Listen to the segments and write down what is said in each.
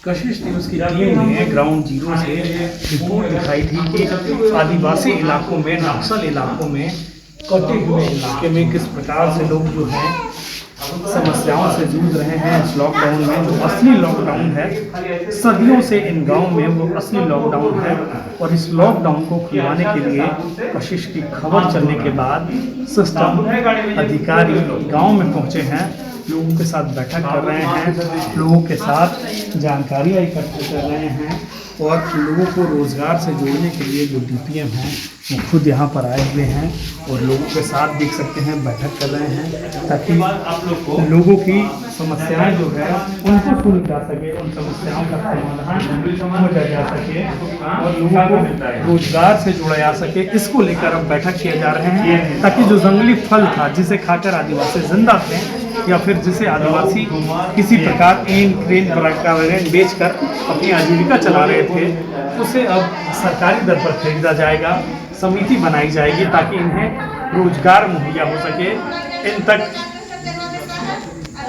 कशिश news की team ने ground zero से रिपोर्ट दिखाई थी कि आदिवासी इलाकों में, नक्सल इलाकों में, कटे हुए इलाके में किस प्रकार से लोग जो हैं समस्याओं से जूझ रहे हैं। इस लॉकडाउन में जो असली लॉकडाउन है, सदियों से इन गांव में वो असली लॉकडाउन है, और इस लॉकडाउन को खुलवाने के लिए कशिश की खबर चलने के बाद सिस्टम अधिकारी गांव में पहुंचे हैं, लोगों के साथ बैठक कर रहे हैं, लोगों के साथ जानकारियाँ इकट्ठा कर रहे हैं, और लोगों को रोज़गार से जोड़ने के लिए जो डीपीएम हैं वो खुद यहाँ पर आए हुए हैं और लोगों के साथ देख सकते हैं बैठक कर रहे हैं, ताकि लोगों की समस्याएं जो है उनको सुनी जा सके, उन समस्याओं का समाधान हो जा सके और लोगों को रोजगार से जोड़ा जा सके। इसको लेकर अब बैठक किए जा रहे हैं, ताकि जो जंगली फल था जिसे खाकर आदिवासी जिंदा थे, या फिर जिसे आदिवासी किसी प्रकार एन क्रेन पर्यावरण बेचकर अपनी आजीविका चला रहे थे, उसे अब सरकारी दर पर खरीदा जाएगा, समिति बनाई जाएगी ताकि इन्हें रोजगार मुहैया हो सके, इन तक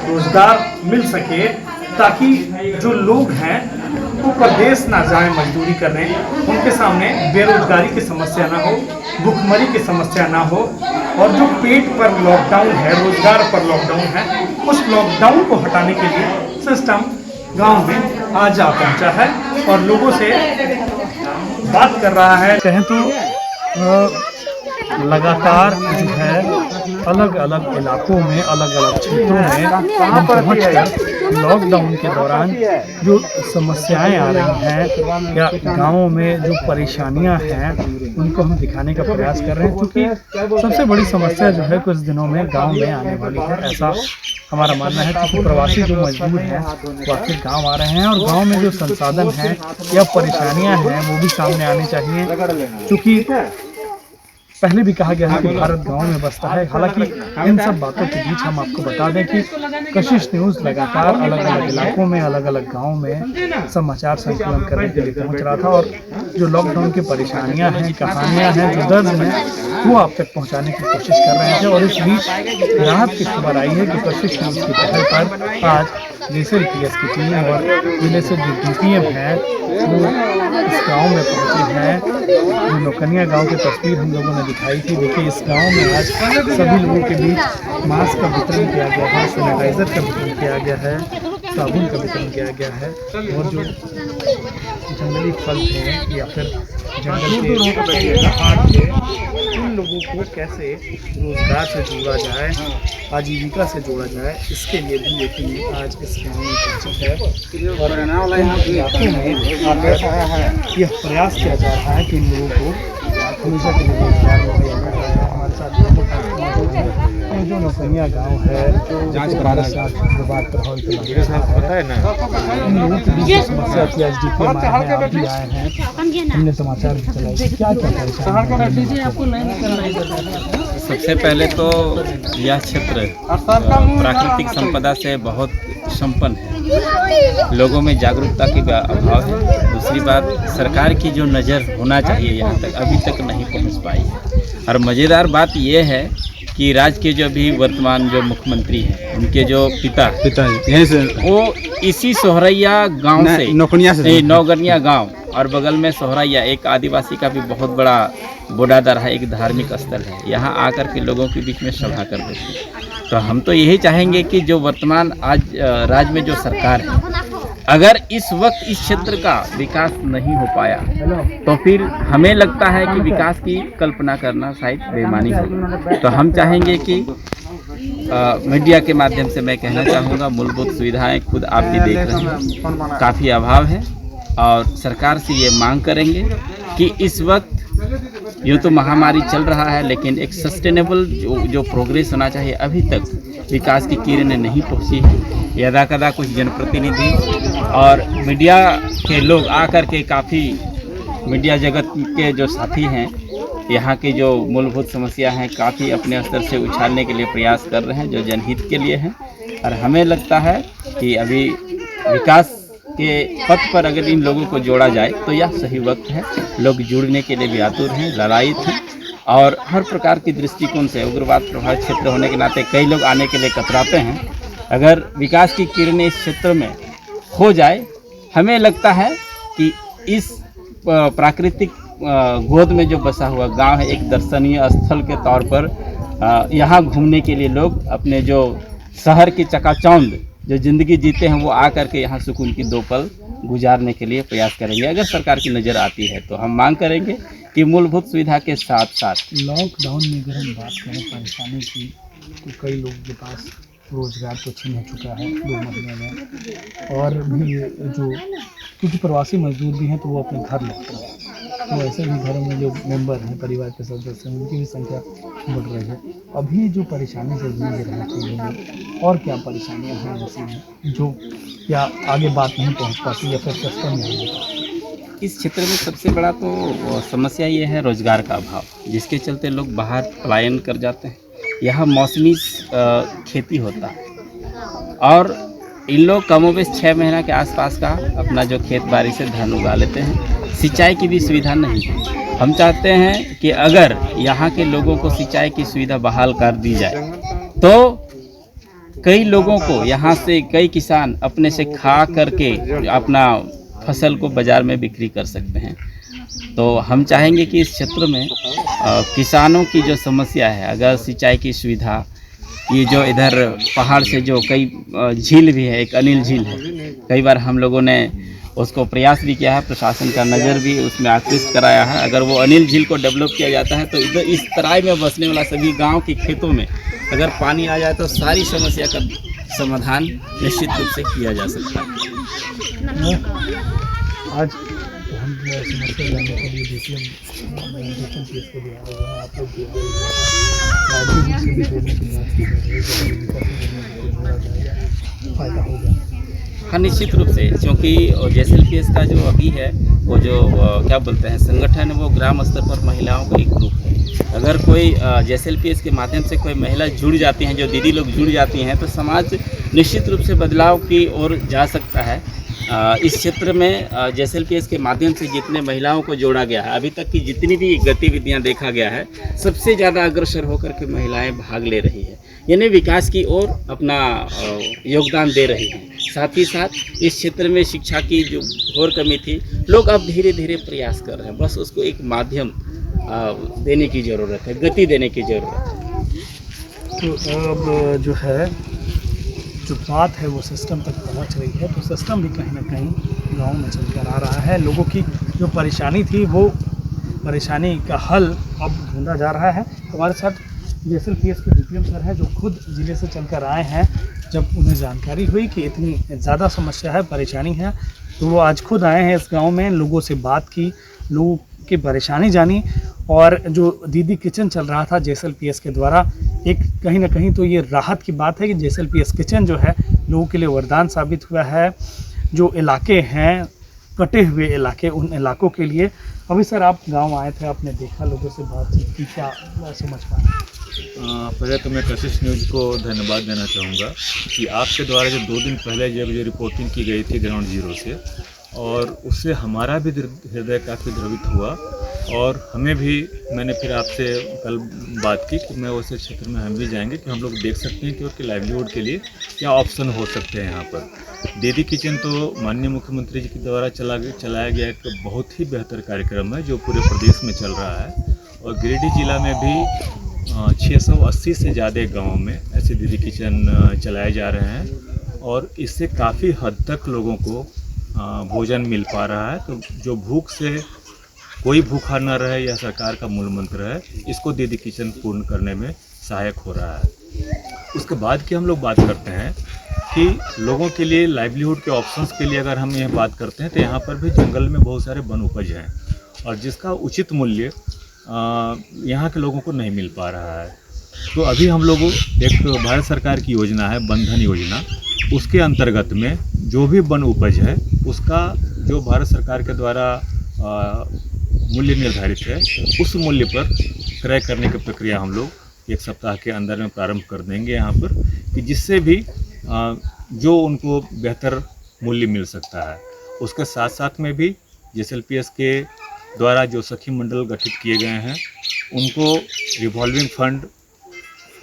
रोजगार मिल सके, ताकि जो लोग हैं वो प्रदेश ना जाए मजदूरी करने, उनके सामने बेरोजगारी की समस्या ना हो, भुखमरी की समस्या ना हो, और जो पेट पर लॉकडाउन है, रोजगार पर लॉकडाउन है, उस लॉकडाउन को हटाने के लिए सिस्टम गांव में आज आ पहुंचा है और लोगों से बात कर रहा है। कहें तो लगातार जो है अलग अलग इलाकों में, अलग अलग क्षेत्रों में पहुंचकर लॉकडाउन के दौरान जो समस्याएं आ रही हैं या गाँवों में जो परेशानियां हैं उनको हम दिखाने का प्रयास कर रहे हैं, क्योंकि सबसे बड़ी समस्या जो है कुछ दिनों में गांव में आने वाली है, ऐसा हमारा मानना है। क्योंकि प्रवासी जो मजदूर हैं वो आखिर गाँव आ रहे हैं और गाँव में जो संसाधन हैं या परेशानियाँ हैं वो भी सामने आनी चाहिए, क्योंकि पहले भी कहा गया है कि भारत गांव में बसता है। हालांकि इन सब बातों के बीच हम आपको बता दें कि कशिश न्यूज़ लगातार अलग अलग इलाकों में, अलग अलग गाँव में समाचार संकलन करने के लिए पहुंच रहा था, और जो लॉकडाउन की परेशानियां हैं, कहानियां हैं, जो दर्द हैं, वो आप तक पहुंचाने की कोशिश कर रहे थे। और इस बीच राहत की खबर आई है कि कशिश न्यूज़ की पहल पर आज जेसल पीएस की टीम और जिले से जो डीपीएम है वो इस गांव में पहुंचे हैं। जो नौकनिया गांव की तस्वीर हम लोगों ने दिखाई थी, देखिए इस गांव में आज सभी लोगों के बीच मास्क का वितरण किया गया है, सैनिटाइजर का वितरण किया गया है, साबुन का वितरण किया गया है, और जो जंगली फल थे या फिर जंगल के पहाड़ थे उन लोगों को कैसे रोजगार से जोड़ा जाए, आजीविका से जोड़ा जाए, इसके लिए भी ये टीम आज इस गाँव में पहुंची है। और इलाकों में यह प्रयास किया जा रहा है कि इन लोगों को हमेशा के लिए रोजगार मुहैया कराया जाए। हमारे साथ मौजूद है जो नौकनिया गाँव है, जांच कराने के बाद प्रभावित पता है ना, इन लोगों की भी समस्या थी। आज डीपीएम आए हैं, आप भी आए हैं, हमने समाचार भी चलाए, क्या क्या परेशानी है? सबसे पहले तो यह क्षेत्र प्राकृतिक संपदा से बहुत संपन्न है, लोगों में जागरूकता की अभाव है। दूसरी बात, सरकार की जो नज़र होना चाहिए यहाँ तक अभी तक नहीं पहुँच पाई है। और मज़ेदार बात यह है कि राज्य के जो अभी वर्तमान जो मुख्यमंत्री हैं, उनके जो पिता यहीं से, वो इसी सोहरैया गांव से, नौगनिया गांव, और बगल में सोहरैया एक आदिवासी का भी बहुत बड़ा बोडादर है, एक धार्मिक स्थल है, यहाँ आकर के लोगों के बीच में सभा कर देते हैं। तो हम तो यही चाहेंगे कि जो वर्तमान आज राज्य में जो सरकार है, अगर इस वक्त इस क्षेत्र का विकास नहीं हो पाया तो फिर हमें लगता है कि विकास की कल्पना करना शायद बेईमानी होगी। तो हम चाहेंगे कि मीडिया के माध्यम से मैं कहना चाहूँगा, मूलभूत सुविधाएं खुद आप भी देख रहे हैं काफ़ी अभाव है, और सरकार से ये मांग करेंगे कि इस वक्त यूँ तो महामारी चल रहा है, लेकिन एक सस्टेनेबल जो प्रोग्रेस होना चाहिए, अभी तक विकास की किरणें नहीं पहुँची है। यदा कदा कुछ जनप्रतिनिधि और मीडिया के लोग आकर के काफ़ी मीडिया जगत के जो साथी हैं, यहाँ की जो मूलभूत समस्या हैं काफ़ी अपने स्तर से उछालने के लिए प्रयास कर रहे हैं, जो जनहित के लिए हैं। और हमें लगता है कि अभी विकास के पथ पर अगर इन लोगों को जोड़ा जाए तो यह सही वक्त है। लोग जुड़ने के लिए भी आतुर हैं, ललायित हैं, और हर प्रकार की दृष्टिकोण से उग्रवाद प्रभावित क्षेत्र होने के नाते कई लोग आने के लिए कतराते हैं। अगर विकास की किरणें इस क्षेत्र में हो जाए हमें लगता है कि इस प्राकृतिक गोद में जो बसा हुआ गांव है, एक दर्शनीय स्थल के तौर पर यहाँ घूमने के लिए लोग अपने जो शहर की चकाचौंध जो ज़िंदगी जीते हैं वो आकर के यहाँ सुकून की 2 पल गुजारने के लिए प्रयास करेंगे। अगर सरकार की नज़र आती है तो हम मांग करेंगे कि मूलभूत सुविधा के साथ साथ लॉकडाउन में अगर हम बात करें परेशानी की, तो कई लोगों के पास रोज़गार तो छीन हो चुका है 2 महीने में, और भी जो क्योंकि प्रवासी मजदूर भी हैं तो वो अपने घर लौट रहे हैं, तो ऐसे भी घरों में जो मेंबर हैं, परिवार के सदस्य हैं, उनकी भी संख्या बढ़ रही है। अभी जो परेशानी से जूझ रहे हैं चीज़ों में, और क्या परेशानियाँ हैं ऐसी जो क्या आगे बात नहीं पहुँच पाती या फिर सिस्टम नहीं होता? इस क्षेत्र में सबसे बड़ा तो समस्या ये है रोज़गार का अभाव, जिसके चलते लोग बाहर पलायन कर जाते हैं। यहाँ मौसमी खेती होता है और इन लोग कमोबेश 6 महीना के आसपास का अपना जो खेत बाड़ी से धान उगा लेते हैं। सिंचाई की भी सुविधा नहीं है। हम चाहते हैं कि अगर यहाँ के लोगों को सिंचाई की सुविधा बहाल कर दी जाए तो कई लोगों को यहाँ से कई किसान अपने से खा करके अपना फसल को बाज़ार में बिक्री कर सकते हैं। तो हम चाहेंगे कि इस क्षेत्र में किसानों की जो समस्या है, अगर सिंचाई की सुविधा, ये जो इधर पहाड़ से जो कई झील भी है, एक अनिल झील है, कई बार हम लोगों ने उसको प्रयास भी किया है, प्रशासन का नज़र भी उसमें आकृष्ट कराया है। अगर वो अनिल झील को डेवलप किया जाता है तो इधर इस तराई में बसने वाला सभी गांव के खेतों में अगर पानी आ जाए तो सारी समस्या का समाधान निश्चित रूप से किया जा सकता है। आज हम समस्या जानने के लिए DCM केस को दिया हुआ है, आप लोग भी जोड़ने की बात की जा रही है, फायदा होगा। हाँ, निश्चित रूप से, क्योंकि JSLPS का जो अभी है वो जो क्या बोलते हैं संगठन है, वो ग्राम स्तर पर महिलाओं का एक ग्रुप है। अगर कोई JSLPS के माध्यम से कोई महिला जुड़ जाती हैं, जो दीदी लोग जुड़ जाती हैं, तो समाज निश्चित रूप से बदलाव की ओर जा सकता है। इस क्षेत्र में JSLPS के माध्यम से जितने महिलाओं को जोड़ा गया है, अभी तक की जितनी भी गतिविधियां देखा गया है, सबसे ज़्यादा अग्रसर होकर के महिलाएं भाग ले रही है, यानी विकास की ओर अपना योगदान दे रही हैं। साथ ही साथ इस क्षेत्र में शिक्षा की जो घोर कमी थी, लोग अब धीरे धीरे प्रयास कर रहे हैं, बस उसको एक माध्यम देने की ज़रूरत है, गति देने की ज़रूरत है। तो अब जो है जो बात है वो सिस्टम तक पहुंच रही है, तो सिस्टम भी कहीं ना कहीं गांव में चलकर आ रहा है। लोगों की जो परेशानी थी वो परेशानी का हल अब ढूंढा जा रहा है। हमारे साथ JSLPS के DPM सर हैं, जो खुद ज़िले से चलकर आए हैं। जब उन्हें जानकारी हुई कि इतनी ज़्यादा समस्या है, परेशानी है, तो वो आज खुद आए हैं इस गाँव में, लोगों से बात की, लोगों की परेशानी जानी, और जो दीदी किचन चल रहा था JSLPS के द्वारा, एक कहीं ना कहीं तो ये राहत की बात है कि JSLPS किचन जो है लोगों के लिए वरदान साबित हुआ है। जो इलाके हैं कटे हुए इलाके, उन इलाकों के लिए। अभी सर आप गांव आए थे, आपने देखा, लोगों से बातचीत की, क्या समझ पाए? पहले तो मैं कशिश न्यूज़ को धन्यवाद देना चाहूँगा कि आपके द्वारा जो 2 दिन पहले जब ये रिपोर्टिंग की गई थी ग्राउंड जीरो से, और उससे हमारा भी हृदय काफ़ी द्रवित हुआ, और हमें भी, मैंने फिर आपसे कल बात की कि मैं वैसे क्षेत्र में हम भी जाएंगे कि हम लोग देख सकते हैं कि उसके लाइवलीहुड के लिए क्या ऑप्शन हो सकते हैं। यहाँ पर दीदी किचन तो माननीय मुख्यमंत्री जी के द्वारा चलाया गया एक बहुत ही बेहतर कार्यक्रम है, जो पूरे प्रदेश में चल रहा है। और गिरिडीह जिला में भी 680 से ज़्यादा गाँव में ऐसे दीदी किचन चलाए जा रहे हैं, और इससे काफ़ी हद तक लोगों को भोजन मिल पा रहा है। तो जो भूख से कोई भूखा न रहे, यह सरकार का मूल मंत्र है, इसको दीदी किचन पूर्ण करने में सहायक हो रहा है। उसके बाद की हम लोग बात करते हैं कि लोगों के लिए लाइवलीहुड के ऑप्शंस के लिए अगर हम यह बात करते हैं तो यहाँ पर भी जंगल में बहुत सारे वन उपज हैं, और जिसका उचित मूल्य यहाँ के लोगों को नहीं मिल पा रहा है। तो अभी हम लोग एक भारत सरकार की योजना है बंधन योजना, उसके अंतर्गत में जो भी वन उपज है उसका जो भारत सरकार के द्वारा मूल्य निर्धारित है, उस मूल्य पर क्रय करने की प्रक्रिया हम लोग 1 सप्ताह के अंदर में प्रारंभ कर देंगे यहाँ पर, कि जिससे भी जो उनको बेहतर मूल्य मिल सकता है। उसके साथ साथ में भी JSLPS के द्वारा जो सखी मंडल गठित किए गए हैं, उनको रिवॉल्विंग फंड,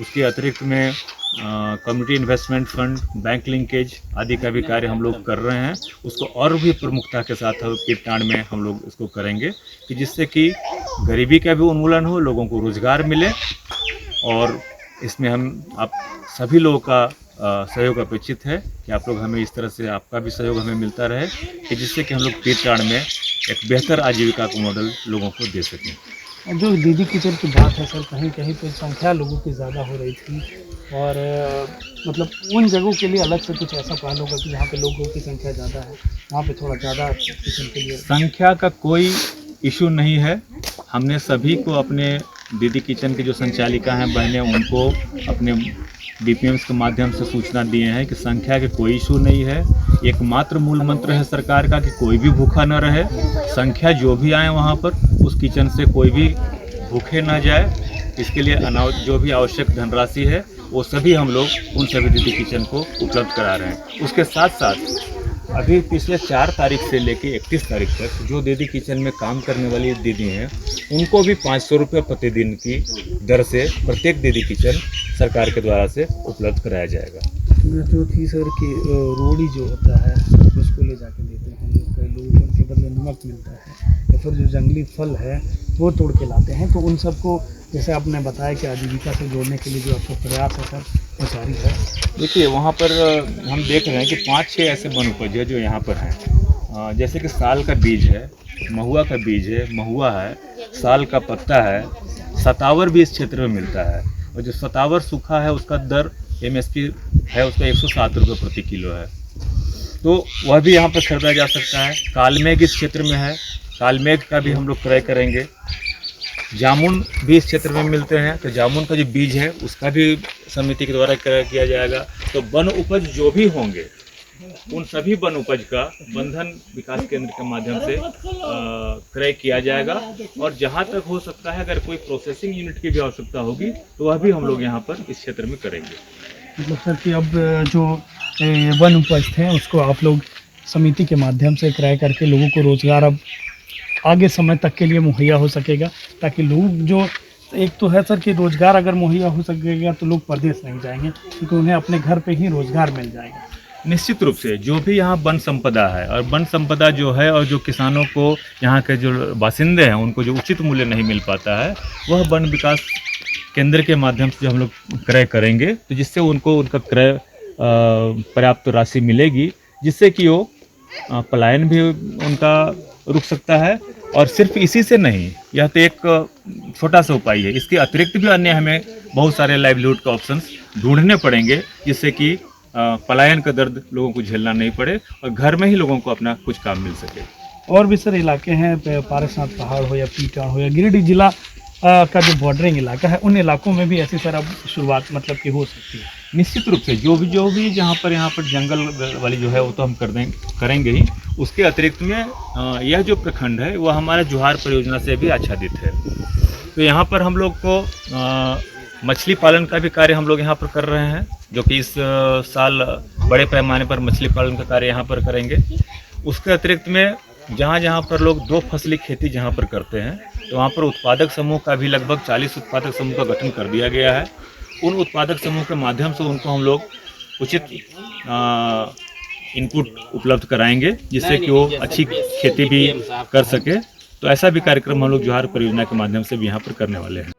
उसके अतिरिक्त में community investment fund, bank linkage आदि का भी कार्य हम लोग कर रहे हैं। उसको और भी प्रमुखता के साथ कीर्तन में हम लोग इसको करेंगे कि जिससे कि गरीबी का भी उन्मूलन हो, लोगों को रोजगार मिले। और इसमें हम आप सभी लोगों का सहयोग अपेक्षित है कि आप लोग हमें इस तरह से, आपका भी सहयोग हमें मिलता रहे कि जिससे कि हम लोग कीर्तन में एक बेहतर आजीविका का मॉडल लोगों को दे सकें। जो दीदी किचन की बात है सर, कहीं कहीं पे संख्या लोगों की ज़्यादा हो रही थी और मतलब उन जगहों के लिए अलग से कुछ ऐसा प्लान होगा कि जहाँ पे लोगों की संख्या ज़्यादा है, वहाँ पे थोड़ा ज़्यादा किचन के लिए। संख्या का कोई इशू नहीं है। हमने सभी को अपने दीदी किचन के जो संचालिका हैं बहनें, उनको अपने DPMs के माध्यम से सूचना दिए हैं कि संख्या के कोई इशू नहीं है। एकमात्र मूल मंत्र है सरकार का कि कोई भी भूखा न रहे। संख्या जो भी आए वहाँ पर उस किचन से कोई भी भूखे ना जाए। इसके लिए जो भी आवश्यक धनराशि है वो सभी हम लोग उन सभी दीदी किचन को उपलब्ध करा रहे हैं। उसके साथ साथ अभी पिछले 4 तारीख से लेकर 31 तारीख तक जो दीदी किचन में काम करने वाली दीदी हैं उनको भी 500 रुपये प्रतिदिन की दर से प्रत्येक दीदी किचन सरकार के द्वारा से उपलब्ध कराया जाएगा। जो थी सर कि रोड़ी जो होता है उसको ले जाके देते हैं कई लोग, उनके बदले नमक मिलता है, या फिर जो जंगली फल है वो तोड़ के लाते हैं। तो उन सबको जैसे आपने बताया कि आजीविका से जोड़ने के लिए जो आपका प्रयास है सर वो जारी है। देखिए वहाँ पर हम देख रहे हैं कि 5-6 ऐसे वन उपज है जो यहाँ पर हैं। जैसे कि साल का बीज है, महुआ का बीज है, महुआ है, साल का पत्ता है, सतावर भी इस क्षेत्र में मिलता है। और जो सतावर सूखा है उसका दर MSP है उसका 107 रुपये प्रति किलो है, तो वह भी यहाँ पर खरीदा जा सकता है। कालमेघ इस क्षेत्र में है, कालमेघ का भी हम लोग क्रय करेंगे। जामुन भी इस क्षेत्र में मिलते हैं, तो जामुन का जो बीज है उसका भी समिति के द्वारा क्रय किया जाएगा। तो वन उपज जो भी होंगे उन सभी वन उपज का बंधन विकास केंद्र के माध्यम से क्रय किया जाएगा। और जहां तक हो सकता है अगर कोई प्रोसेसिंग यूनिट की भी आवश्यकता होगी तो वह भी हम लोग यहां पर इस क्षेत्र में करेंगे। मतलब सर कि अब जो वन उपज थे उसको आप लोग समिति के माध्यम से क्रय करके लोगों को रोजगार अब आगे समय तक के लिए मुहैया हो सकेगा, ताकि लोग जो एक तो है सर कि रोजगार अगर मुहैया हो सकेगा तो लोग परदेश नहीं जाएंगे क्योंकि उन्हें अपने घर पे ही रोजगार मिल जाएगा। निश्चित रूप से जो भी यहाँ वन संपदा है और वन संपदा जो है और जो किसानों को यहाँ के जो बासिंदे हैं उनको जो उचित मूल्य नहीं मिल पाता है वह वन विकास केंद्र के माध्यम से जो हम लोग क्रय करेंगे, तो जिससे उनको उनका क्रय पर्याप्त राशि मिलेगी, जिससे कि वो पलायन भी उनका रुक सकता है। और सिर्फ इसी से नहीं, यह तो एक छोटा सा उपाय है, इसके अतिरिक्त भी अन्य हमें बहुत सारे लाइवलीहुड का ऑप्शंस ढूंढने पड़ेंगे जिससे कि पलायन का दर्द लोगों को झेलना नहीं पड़े और घर में ही लोगों को अपना कुछ काम मिल सके। और भी सर इलाके हैं, पारसनाथ पहाड़ हो या पीटा हो या गिरिडीह जिला का जो बॉर्डरिंग इलाका है, उन इलाकों में भी ऐसी सर अब शुरुआत मतलब कि हो सकती है। निश्चित रूप से जो भी यहाँ पर जंगल वाली जो है वो तो हम करेंगे ही। उसके अतिरिक्त में यह जो प्रखंड है वह हमारा जोहार परियोजना से भी आच्छादित है, तो यहाँ पर हम लोग को मछली पालन का भी कार्य हम लोग यहाँ पर कर रहे हैं, जो कि इस साल बड़े पैमाने पर मछली पालन का कार्य यहाँ पर करेंगे। उसके अतिरिक्त में जहाँ पर लोग 2 फसली खेती जहाँ पर करते हैं तो वहाँ पर उत्पादक समूह का भी लगभग 40 उत्पादक समूह का गठन कर दिया गया है। उन उत्पादक समूह के माध्यम से उनको हम लोग उचित इनपुट उपलब्ध कराएंगे जिससे कि वो अच्छी खेती भी कर सके। तो ऐसा भी कार्यक्रम हम लोग जोहार परियोजना के माध्यम से भी यहाँ पर करने वाले हैं।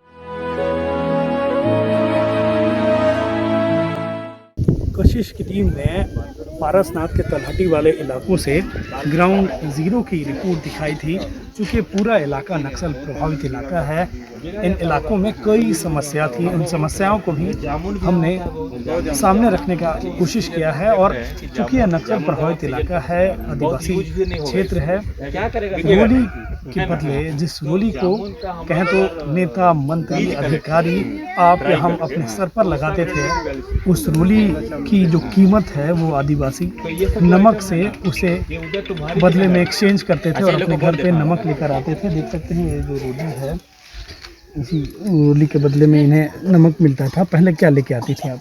कशिश की टीम ने पारसनाथ के तलहटी वाले इलाकों से ग्राउंड जीरो की रिपोर्ट दिखाई थी। चूँकि पूरा इलाका नक्सल प्रभावित इलाका है, इन इलाकों में कई समस्या थी, उन समस्याओं को भी हमने सामने रखने का कोशिश किया है। और चूँकि यह नक्सल प्रभावित इलाका है, आदिवासी क्षेत्र है, रोली के बदले जिस रोली को कहें तो नेता, मंत्री, अधिकारी आप या हम अपने सर पर लगाते थे, उस रोली की जो कीमत है वो आदिवासी नमक से उसे बदले में एक्सचेंज करते थे और अपने घर पे नमक लेकर आते थे। देख सकते हैं ये जो रोली है, इसी रोली के बदले में इन्हें नमक मिलता था। पहले क्या लेके आती थी आप?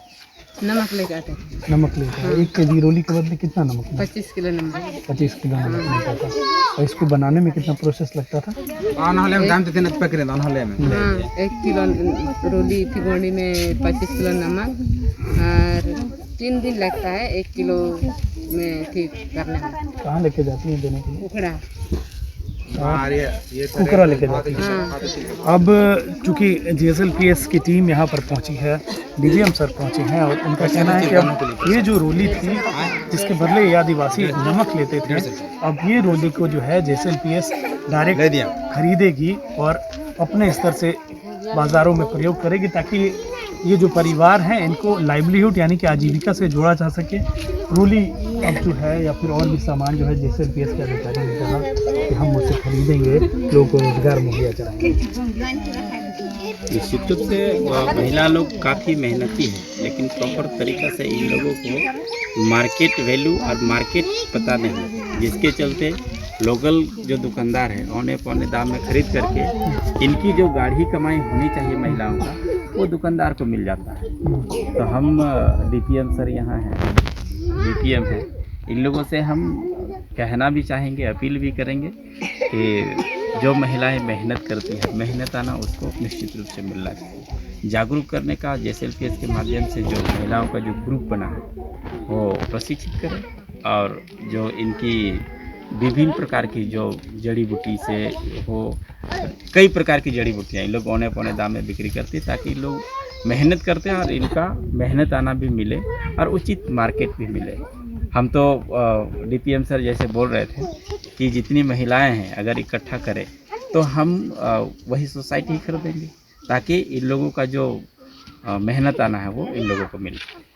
नमक लेके आते थे। नमक लेता है 1 केजी रोली के बदले कितना नमक लेता? 25 किलो नमक। 25 किलो नमक लेता था। और इसको बनाने में कितना प्रोसेस लगता था? हाँ, 1 किलो रोली भिगोने में 25 किलो नमक और 3 दिन लगता है 1 किलो में ठीक करने में। कहाँ लेके जाती है देने के लिए? उखड़ा। कुकरा लेके जाती है। अब चूंकि JSLPS की टीम यहाँ पर पहुँची है, DGM सर पहुँचे हैं और उनका कहना है कि अब ये जो रोली थी जिसके बदले ये आदिवासी नमक लेते थे, अब ये रोली को जो है JSLPS डायरेक्ट खरीदेगी और अपने स्तर से बाज़ारों में प्रयोग करेगी ताकि ये जो परिवार हैं इनको लाइवलीहुड यानी कि आजीविका से जोड़ा जा सके। रोली अब जो है या फिर और भी सामान जो है JSLPS के अधिकारी ने कहा कि हम उससे खरीदेंगे, लोगों को रोजगार मुहैया कराएंगे। निश्चित रूप से महिला लोग काफ़ी मेहनती हैं, लेकिन प्रॉपर तरीक़ा से इन लोगों को मार्केट वैल्यू और मार्केट पता नहीं, जिसके चलते लोकल जो दुकानदार है औने पौने दाम में खरीद करके इनकी जो गाढ़ी कमाई होनी चाहिए महिलाओं का वो दुकानदार को मिल जाता है। तो हम DPM सर यहाँ हैं, DPM है, इन लोगों से हम कहना भी चाहेंगे, अपील भी करेंगे कि जो महिलाएं मेहनत करती हैं, मेहनत आना उसको निश्चित रूप से मिलना चाहिए। जागरूक करने का JSLPS के माध्यम से जो महिलाओं का जो ग्रुप बना है वो प्रशिक्षित करें और जो इनकी विभिन्न प्रकार की जो जड़ी बूटी से हो, कई प्रकार की जड़ी बूटियाँ इन लोग औने पौने दाम में बिक्री करते हैं ताकि लोग मेहनत करते हैं और इनका मेहनत आना भी मिले और उचित मार्केट भी मिले। हम तो DPM सर जैसे बोल रहे थे कि जितनी महिलाएं हैं अगर इकट्ठा करें तो हम वही सोसाइटी ही खरीदेंगे ताकि इन लोगों का जो मेहनत आना है वो इन लोगों को मिले।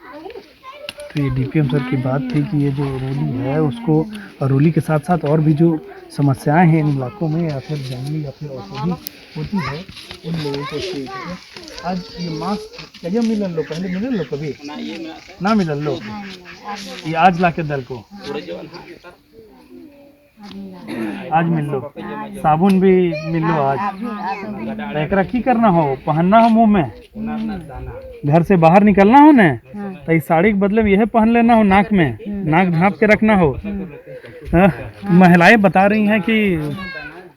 तो ये DPM सर की बात थी कि ये जो रोली है उसको, रोली के साथ साथ और भी जो समस्याएं हैं इन इलाकों में या फिर जंगली या फिर औषधि होती है उन लोगों को ठीक है। आज ये मास्क क्या मिलन लो, पहले मिलन लो कभी ना मिलन लो, ये आज ला के दल को आज मिल लो, साबुन भी मिल लो आज। तो एकरा की करना हो, पहनना हो मुंह में, घर से बाहर निकलना हो न तो इस साड़ी के बदले में यह पहन लेना हो, नाक में नाक ढाँप के रखना हो। महिलाएं बता रही हैं कि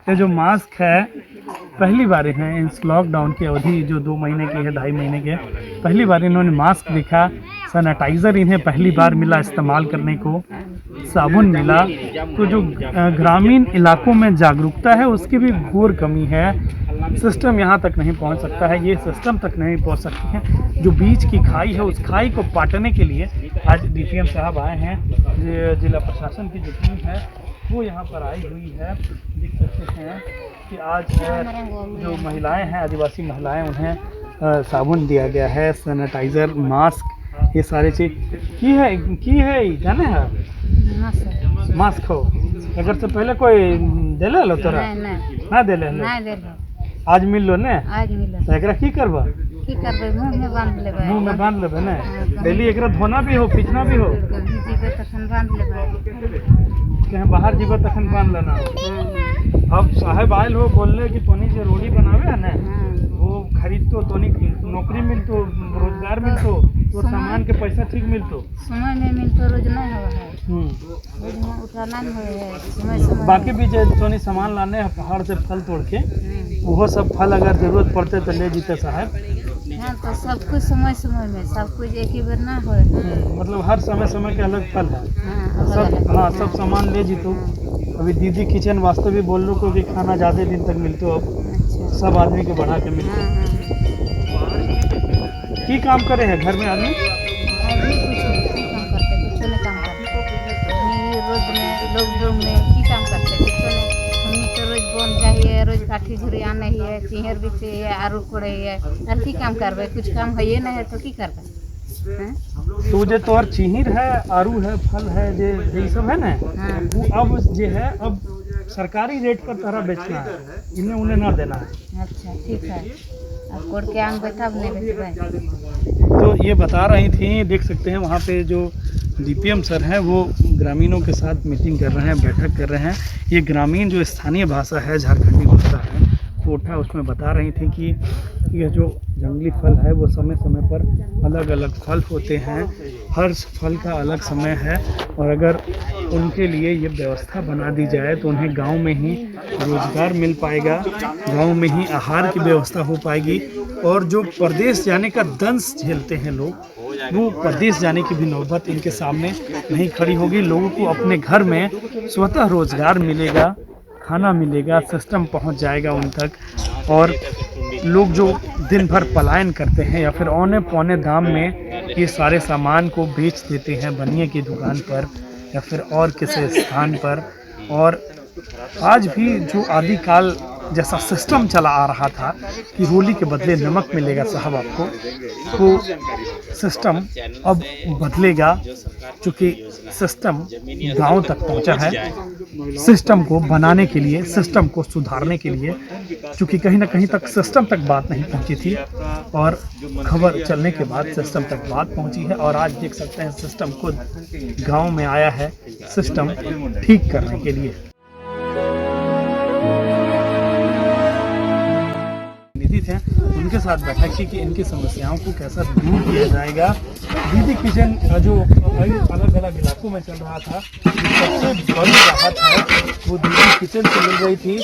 ये जो मास्क है पहली बार है इस लॉकडाउन की अवधि जो 2 महीने की है, 2.5 महीने के, पहली बार इन्होंने मास्क देखा, सैनिटाइज़र इन्हें पहली बार मिला इस्तेमाल करने को, साबुन मिला। तो जो ग्रामीण इलाकों में जागरूकता है उसकी भी घोर कमी है। सिस्टम यहाँ तक नहीं पहुँच सकता है, ये सिस्टम तक नहीं पहुँच सकती है। जो बीच की खाई है उस खाई को पाटने के लिए आज DPM साहब आए हैं, जिला प्रशासन की जो टीम है वो यहाँ पर आई हुई है। देख सकते हैं कि आज जो महिलाएं हैं, आदिवासी महिलाएं, उन्हें साबुन दिया गया है, सैनिटाइज़र, मास्क, ये सारी चीज़ की है जाने है मास्क हो। अगर से पहले कोई दे लो तोरा ना दे ले आज मिल लो ने तो एकरा की करबा मुँह में बांध लेबे ने, डेली एकरा धोना भी हो, पीछना भी हो, कहीं बाहर जीव तखन बांध लेना। अब साहेब आयल हो बोलने की तोनी से रोटी बनावे है ना, वो खरीद तो तोनी नौकरी मिलतो, रोजगार मिलतो, तो सामान के पैसा ठीक मिलतो, समय में मिलतो, रोज नहीं हुआ है, उठाना नहीं है समय। बाकी भी जो तोनी सामान लाने हैं पहाड़ से फल तोड़ के, वो सब फल अगर जरूरत पड़ते तो ले जीते साहब। हाँ, तो सब कुछ समय समय में, सब कुछ एक ही बार ना हो, मतलब हर समय के अलग फल है। सब हाँ सब सामान ले जीतो। अभी दीदी किचन वास्ते भी बोल लो क्योंकि खाना ज़्यादा दिन तक मिलतो, अब सब आदमी के बढ़ा के मिलते। की काम करे है घर में आदमी? कुछ नहीं काम करते, रोज में लॉकडाउन में की काम करते, कुछ नहीं। हम तो रोज बन जाइए, रोज काठी झुरी आने ही है, चिहर भी चाहिए, आरू कोड़े है, और की काम करबे, कुछ काम है नहीं है तो की करबे। तो जो तोर चिहिर है, आरू है, फल है, ये सब है ना, वो अब जो है अब सरकारी रेट पर तरह बेचना है, इन्हें उन्हें ना देना है। अच्छा ठीक है, अब कोड़ के आम बैठा नहीं बेचबे। तो ये बता रही थी, देख सकते हैं वहाँ पे जो DPM सर हैं वो ग्रामीणों के साथ मीटिंग कर रहे हैं, बैठक कर रहे हैं। ये ग्रामीण जो स्थानीय भाषा है, झारखंडी भाषा है, कोठा, उसमें बता रही थी कि ये जो जंगली फल है वो समय समय पर अलग अलग फल होते हैं, हर फल का अलग समय है। और अगर उनके लिए ये व्यवस्था बना दी जाए तो उन्हें गांव में ही रोजगार मिल पाएगा, गांव में ही आहार की व्यवस्था हो पाएगी। और जो प्रदेश जाने का दंश झेलते हैं लोग, वो प्रदेश जाने की भी नौबत इनके सामने नहीं खड़ी होगी। लोगों को अपने घर में स्वतः रोजगार मिलेगा, खाना मिलेगा, सिस्टम पहुंच जाएगा उन तक। और लोग जो दिन भर पलायन करते हैं या फिर औने पौने दाम में ये सारे सामान को बेच देते हैं बनिए की दुकान पर या फिर और किसी स्थान पर। और आज भी जो आदिकाल जैसा सिस्टम चला आ रहा था कि रोली के बदले नमक मिलेगा साहब आपको, वो सिस्टम अब बदलेगा, क्योंकि सिस्टम गांव तक पहुंचा है। सिस्टम को बनाने के लिए, सिस्टम को सुधारने के लिए, क्योंकि कहीं ना कहीं तक सिस्टम तक बात नहीं पहुंची थी और खबर चलने के बाद सिस्टम तक बात पहुंची है। और आज देख सकते हैं सिस्टम खुद गांव में आया है सिस्टम ठीक करने के लिए। थे उनके साथ बैठक की कि इनकी समस्याओं को कैसा दूर किया जाएगा। दीदी किचन जो अलग अलग इलाकों में चल रहा था, सबसे बड़ी राहत है वो दीदी किचन से मिल रही थी।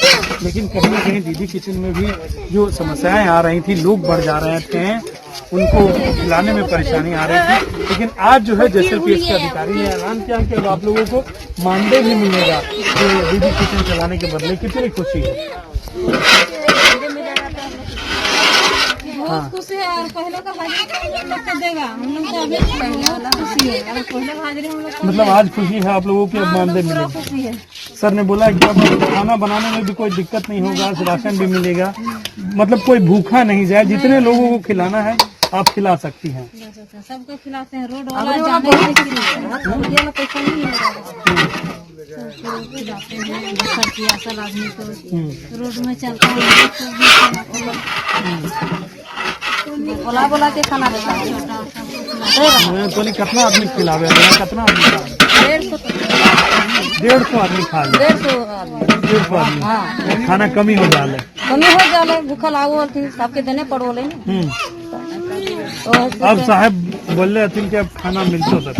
लेकिन कहीं ना कहीं दीदी किचन में भी जो समस्याएं आ रही थी, लोग बढ़ जा रहे थे, उनको खिलाने में परेशानी आ रही थी। लेकिन आज जो है JSLPS के अधिकारी ने ऐलान किया कि अब आप लोगों को मानदेय भी मिलेगा तो दीदी किचन चलाने के बदले। कितनी खुशी है। बहुत खुशी है। और पहले का हाजिरी हम लोग को देगा, हम लोग को अभी पहले खुशी है। और पहले हाजिरी हम लोग मतलब आज खुशी है आप लोगों की, अब मानदेय मिलेगा। खुशी है। सर ने बोला कि अब खाना बनाने में भी कोई दिक्कत नहीं होगा, राशन भी मिलेगा, मतलब कोई भूखा नहीं जाए। जितने लोगों को खिलाना है आप खिला सकती हैं। सबको खिलाते हैं। रोड वाला जाने पैसा नहीं असल आदमी को रोड में चलता है, बोला के खाना देता है। तो कितना आदमी खिलावे, कितना आदमी 150 आदमी खा ले, 150 आदमी खाना कमी हो जाए, भूखा लागो थी सबके देने पड़ो ले। अब साहब बोल रहे थे कि अब खाना मिलता था,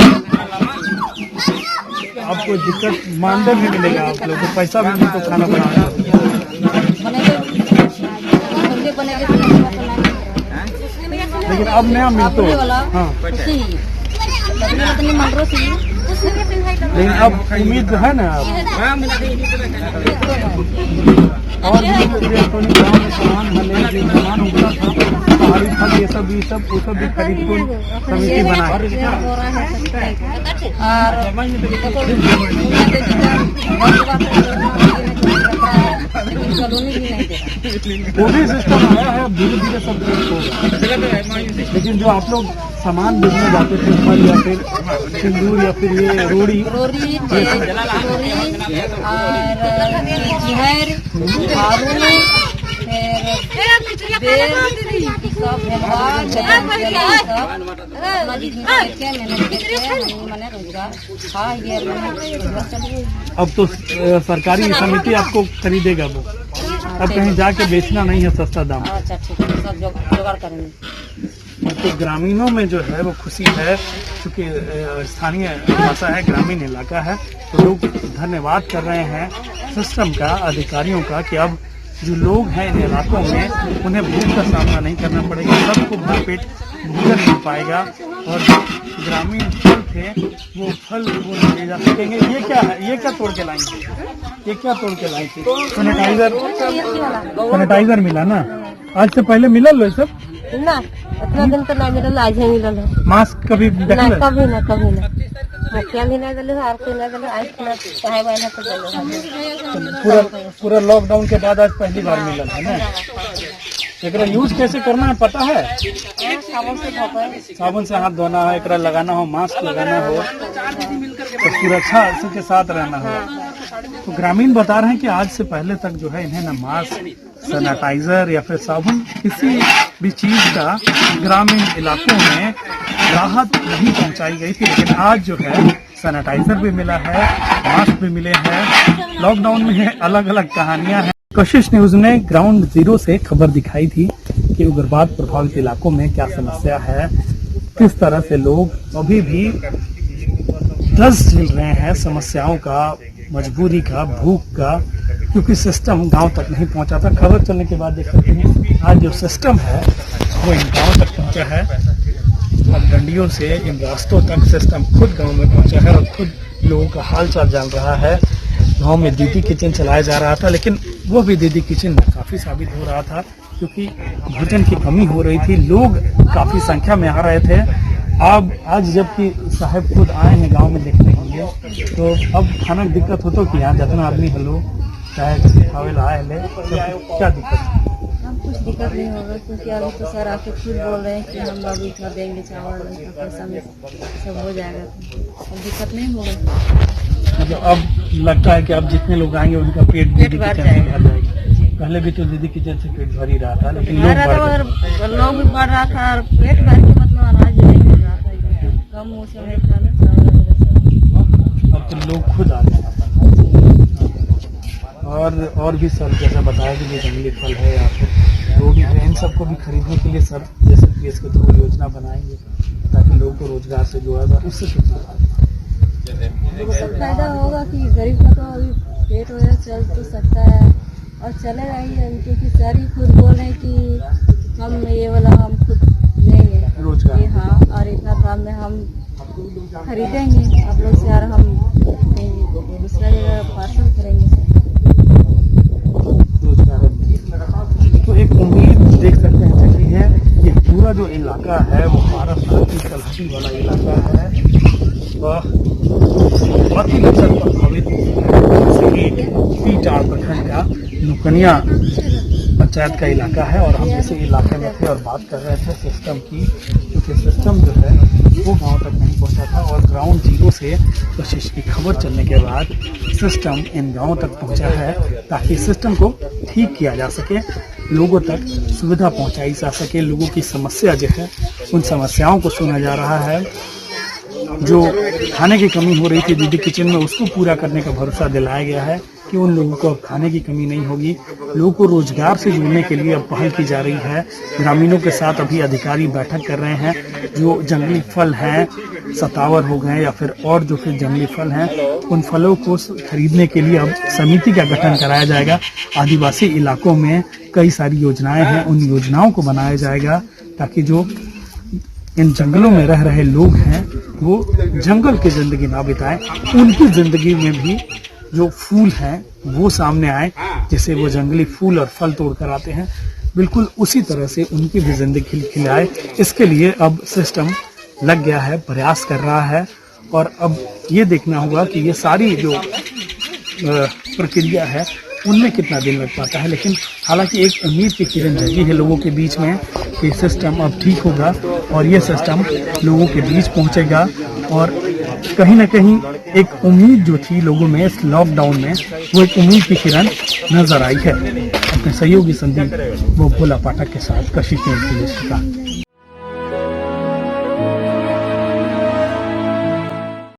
आपको दिक्कत मानदेय भी मिलेगा, आप लोग को पैसा भी मिलता खाना बनाना। लेकिन अब नया मिलता हाँ, लेकिन अब उम्मीद है ना। और इलेक्ट्रॉनिक गाँव में सामान सामान उगता था, पहाड़ी फल ये सब वो सब भी खरीद को समिति बनाई। वो भी सिस्टम आया है, अब धीरे धीरे सब कुछ होगा। लेकिन जो आप लोग सामान बेचने जाते थे, फल या फिर सिंदूर या फिर ये रोड़ी अब तो सरकारी समिति आपको खरीदेगा वो, अब कहीं जाके बेचना नहीं है सस्ता दाम। अच्छा ठीक है, सब जुगाड़ करेंगे। तो ग्रामीणों में जो है वो खुशी है, क्योंकि स्थानीय भाषा है, ग्रामीण इलाका है, तो लोग धन्यवाद कर रहे हैं सिस्टम का, अधिकारियों का, कि अब जो लोग हैं इन इलाकों में उन्हें भूख का सामना नहीं करना पड़ेगा, सबको भरपेट भोजन मिल पाएगा। और ग्रामीण फल थे वो फल वो ले जा सकेंगे। ये क्या है, ये क्या तोड़ के लाएंगे, ये क्या तोड़ के लाए थे? सैनिटाइजर मिला ना, आज से पहले मिला लो सब ना, इतना दिन तो नहीं मिलल, आज ही मिलल है। मास्क कभी कभी ना मुखिया भी नहीं दिले, और कोई नहीं दिले, आज चाहे वाला तो दिले। पूरा लॉकडाउन के बाद आज पहली बार मिलल है ना। एकरा यूज कैसे करना है पता है? साबुन से हाथ धोना है, एकरा लगाना हो, मास्क लगाना हो, तो सुरक्षा के साथ रहना हो। तो ग्रामीण बता रहे हैं कि आज से पहले तक जो है इन्हें ना मास्क, सैनिटाइजर या फिर साबुन, किसी भी चीज का ग्रामीण इलाकों में राहत नहीं पहुंचाई गई थी। लेकिन आज जो है सैनिटाइजर भी मिला है, मास्क भी मिले हैं। लॉकडाउन में अलग अलग कहानियां हैं। कशिश न्यूज ने ग्राउंड जीरो से खबर दिखाई थी कि उग्रवाद प्रभावित इलाकों में क्या समस्या है, किस तरह से लोग अभी भी दर्द झेल रहे हैं समस्याओं का, मजबूरी का, भूख का, क्योंकि सिस्टम गांव तक नहीं पहुंचा था। खबर चलने के बाद देख सकते हैं आज जो सिस्टम है वो इन गांव तक पहुंचा है। पगडंडियों से इन रास्तों तक सिस्टम खुद गांव में पहुंचा है और खुद लोगों का हाल चाल जान रहा है। गांव में दीदी किचन चलाया जा रहा था, लेकिन वो भी दीदी किचन काफी साबित हो रहा था क्योंकि भोजन की कमी हो रही थी। लोग काफी संख्या में आ रहे थे। अब आज जबकि साहब खुद आए हैं गांव में देखने के लिए, तो अब खाना दिक्कत हो तो कि यहाँ जितना आदमी हलो चाहे खावेल आए ले, तो क्या दिक्कत है? हम कुछ दिक्कत नहीं होगा क्योंकि अभी तो सर आके खुद बोल रहे हैं कि हम अभी इतना देंगे चावल, पैसा में सब हो जाएगा, अब दिक्कत नहीं होगा। मतलब अब लगता है कि अब जितने लोग आएंगे उनका पेट दीदी भर किचन से जाएगा। भर जाएगा। पहले भी तो दीदी किचन से पेट भर ही रहा था, लेकिन लोग बढ़ गए। लोग भी बढ़ रहा था और पेट भर के मतलब अनाज नहीं मिल रहा था, कम मौसम है था ना चावल। अब तो लोग खुद आ रहे हैं। और भी सर जैसा बताया कि जो जंगली फल है या फिर रोगी है, इन सबको भी खरीदने के लिए सर जैसे पीएस के थ्रू योजना बनाएंगे ताकि लोगों को रोजगार से जोड़ा जाए, उससे सब फायदा होगा कि गरीब का तो अभी पेट वगैरह चल तो सकता है और चलेगा ही अभी, क्योंकि सर ही खुद बोल रहे हैं कि हम ये वाला हम खुद लेंगे रोजगार। कि हाँ, और इतना दाम में हम खरीदेंगे आप लोग से और हम कहीं दूसरा जगह पार्सल करेंगे। तो एक उम्मीद देख सकते हैं जगी है। ये पूरा जो इलाका है वो महाराष्ट्र की तलहटी वाला इलाका है, वह बहुत ही नक्सल प्रभावित पीटार प्रखंड का नुकनिया पंचायत का इलाका है। और हम इसी इलाके में थे और बात कर रहे थे सिस्टम की, क्योंकि सिस्टम जो है वो गांव तक नहीं पहुंचा था और ग्राउंड जीरो से कशिश की खबर चलने के बाद सिस्टम इन गांव तक पहुंचा है ताकि सिस्टम को ठीक किया जा सके, लोगों तक सुविधा पहुंचाई जा सके, लोगों की समस्या जो है उन समस्याओं को सुना जा रहा है। जो खाने की कमी हो रही थी दीदी किचन में, उसको पूरा करने का भरोसा दिलाया गया है कि उन लोगों को अब खाने की कमी नहीं होगी। लोगों को रोजगार से जुड़ने के लिए अब पहल की जा रही है। ग्रामीणों के साथ अभी अधिकारी बैठक कर रहे हैं। जो जंगली फल हैं, सतावर हो गए या फिर और जो फिर जंगली फल हैं, उन फलों को खरीदने के लिए अब समिति का गठन कराया जाएगा। आदिवासी इलाकों में कई सारी योजनाएं हैं, उन योजनाओं को बनाया जाएगा ताकि जो इन जंगलों में रह रहे लोग हैं वो जंगल की जिंदगी ना बिताएं, उनकी जिंदगी में भी जो फूल हैं वो सामने आए, जैसे वो जंगली फूल और फल तोड़ कर आते हैं, बिल्कुल उसी तरह से उनकी भी जिंदगी खिलाए। इसके लिए अब सिस्टम लग गया है, प्रयास कर रहा है और अब ये देखना होगा कि ये सारी जो प्रक्रिया है उनमें कितना दिन लग पाता है। लेकिन हालांकि एक उम्मीद की किरण जगी है लोगों के बीच में कि सिस्टम अब ठीक होगा और ये सिस्टम लोगों के बीच पहुंचेगा। और कहीं ना कहीं एक उम्मीद जो थी लोगों में इस लॉकडाउन में, वो एक उम्मीद की किरण नजर आई है। अपने सहयोगी संदीप वो भोला पाठक के साथ कशिश न्यूज़ के लिए।